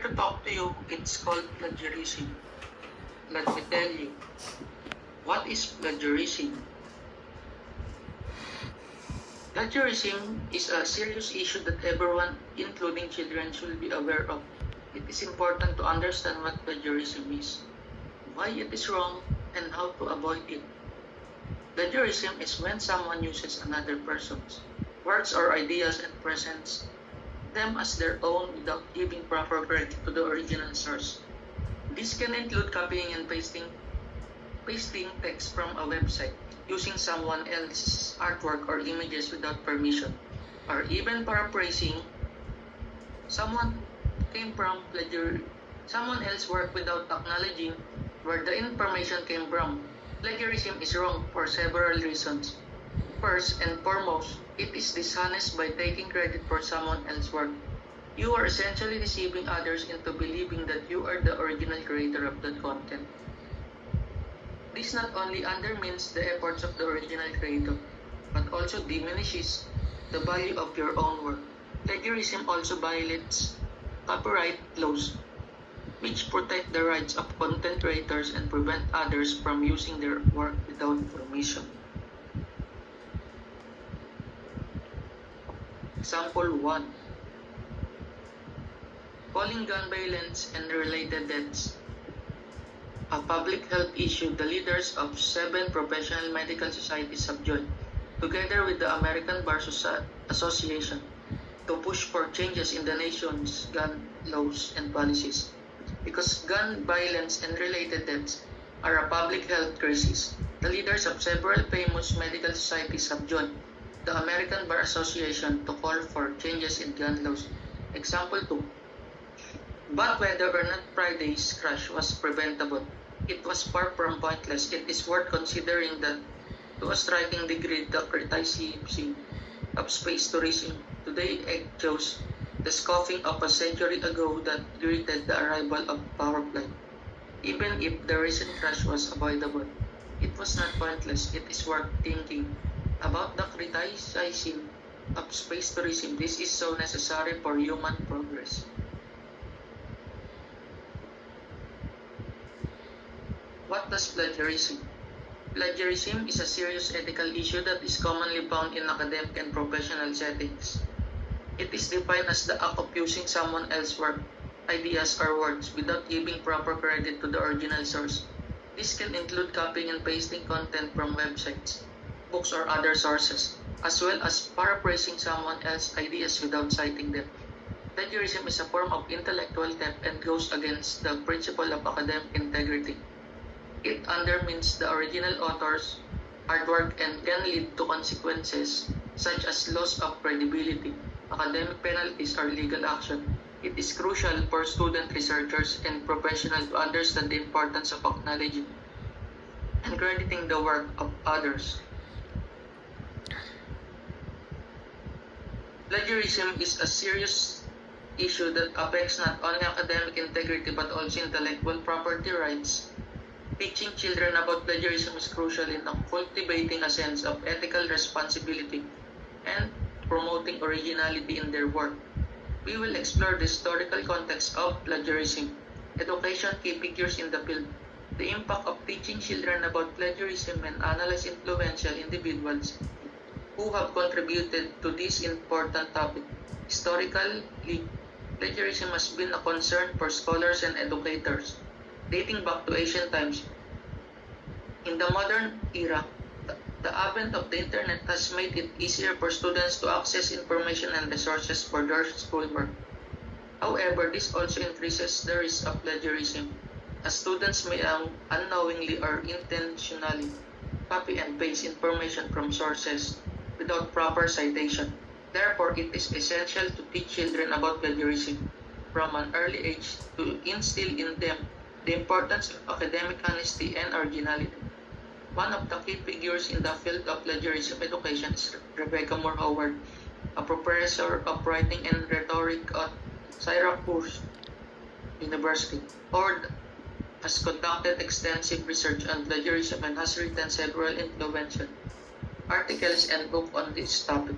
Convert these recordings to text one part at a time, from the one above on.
to talk to you. It's called plagiarism. Let me tell you, what is plagiarism? Plagiarism is a serious issue that everyone, including children, should be aware of. It is important to understand what plagiarism is, why it is wrong, and how to avoid it. Plagiarism is when someone uses another person's words or ideas and presents them as their own without giving proper credit to the original source. This can include copying and pasting text from a website, using someone else's artwork or images without permission, or even paraphrasing someone someone else's work without acknowledging where the information came from. Plagiarism is wrong for several reasons. First and foremost, it is dishonest by taking credit for someone else's work. You are essentially deceiving others into believing that you are the original creator of that content. This not only undermines the efforts of the original creator, but also diminishes the value of your own work. Plagiarism also violates copyright laws, which protect the rights of content creators and prevent others from using their work without permission. Example 1. Calling gun violence and related deaths a public health issue. The leaders of 7 professional medical societies have joined, together with the American Bar Association, to push for changes in the nation's gun laws and policies. Because gun violence and related deaths are a public health crisis, the leaders of several famous medical societies have joined the American Bar Association to call for changes in gun laws. Example 2. But whether or not Friday's crash was preventable, it was far from pointless. It is worth considering that to a striking degree, the criticism of space tourism today echoes the scoffing of a century ago that greeted the arrival of power flight. Even if the recent crash was avoidable, it was not pointless. It is worth thinking about the criticism of space tourism. This is so necessary for human progress. What does plagiarism? Plagiarism is a serious ethical issue that is commonly found in academic and professional settings. It is defined as the act of using someone else's work, ideas, or words without giving proper credit to the original source. This can include copying and pasting content from websites, books, or other sources, as well as paraphrasing someone else's ideas without citing them. Plagiarism is a form of intellectual theft and goes against the principle of academic integrity. It undermines the original author's artwork and can lead to consequences such as loss of credibility, academic penalties, or legal action. It is crucial for student researchers and professionals to understand the importance of acknowledging and crediting the work of others. Plagiarism is a serious issue that affects not only academic integrity but also intellectual property rights. Teaching children about plagiarism is crucial in cultivating a sense of ethical responsibility and promoting originality in their work. We will explore the historical context of plagiarism, education key figures in the field, the impact of teaching children about plagiarism, and analyze influential individuals who have contributed to this important topic. Historically, plagiarism has been a concern for scholars and educators, dating back to ancient times. In the modern era, the advent of the internet has made it easier for students to access information and resources for their schoolwork. However, this also increases the risk of plagiarism, as students may unknowingly or intentionally copy and paste information from sources without proper citation. Therefore, it is essential to teach children about plagiarism from an early age to instill in them the importance of academic honesty and originality. One of the key figures in the field of plagiarism education is Rebecca Moore Howard, a professor of writing and rhetoric at Syracuse University. Howard has conducted extensive research on plagiarism and has written several influential articles and books on this topic.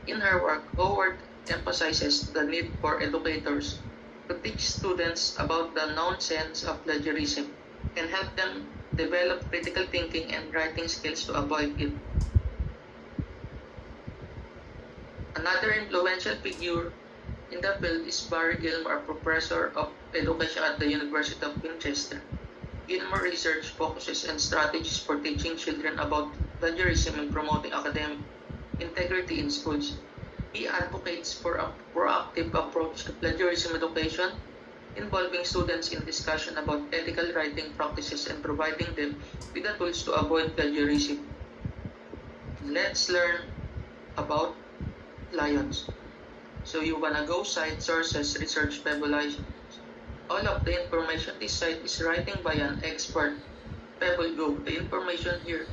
In her work, Howard emphasizes the need for educators to teach students about the nonsense of plagiarism and help them develop critical thinking and writing skills to avoid it. Another influential figure in the field is Barry Gilmore, professor of education at the University of Winchester. Gilmore research focuses on strategies for teaching children about plagiarism and promoting academic integrity in schools. He advocates for a proactive approach to plagiarism education, involving students in discussion about ethical writing practices and providing them with the tools to avoid plagiarism. Let's learn about Lions. So you wanna go cite sources, research, Pebbleization. All of the information this site is writing by an expert. Pebble Go. The information here,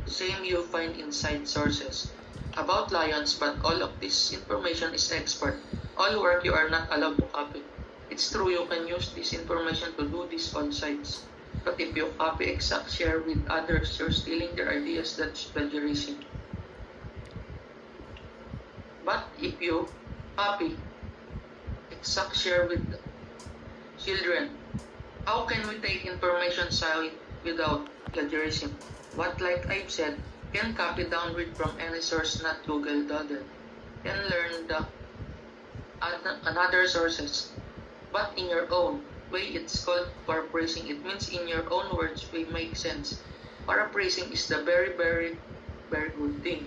same you find in site sources. About Lions, but all of this information is expert. All work you are not allowed to copy. It's true you can use this information to do this on sites. But if you copy exact share with others, you're stealing their ideas. That's plagiarism. But if you copy exact share with children, how can we take information site without plagiarism? What, like I've said, can copy downward from any source, not Google Doodle. Can learn the another sources, but in your own way. It's called paraphrasing. It means in your own words we make sense. Paraphrasing is the very good thing.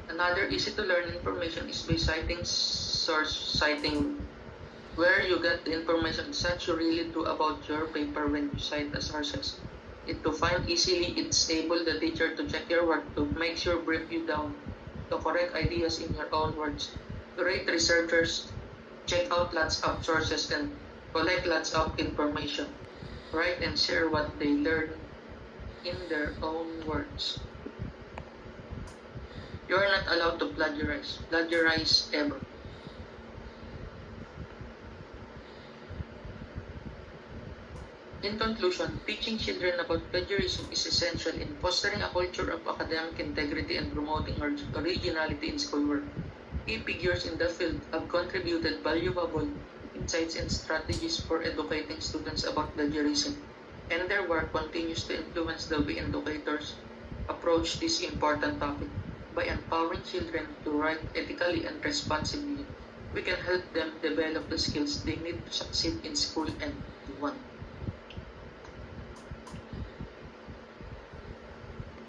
Another easy to learn information is by citing source, citing where you get the information, such you really do about your paper when you cite the sources. It to find easily, it's able the teacher to check your work to make sure brief you down the correct ideas in your own words. Great researchers check out lots of sources and collect lots of information. Write and share what they learn in their own words. You are not allowed to plagiarize ever. In conclusion, teaching children about plagiarism is essential in fostering a culture of academic integrity and promoting originality in schoolwork. Key figures in the field have contributed valuable insights and strategies for educating students about plagiarism, and their work continues to influence the way educators approach this important topic. By empowering children to write ethically and responsibly, we can help them develop the skills they need to succeed in school and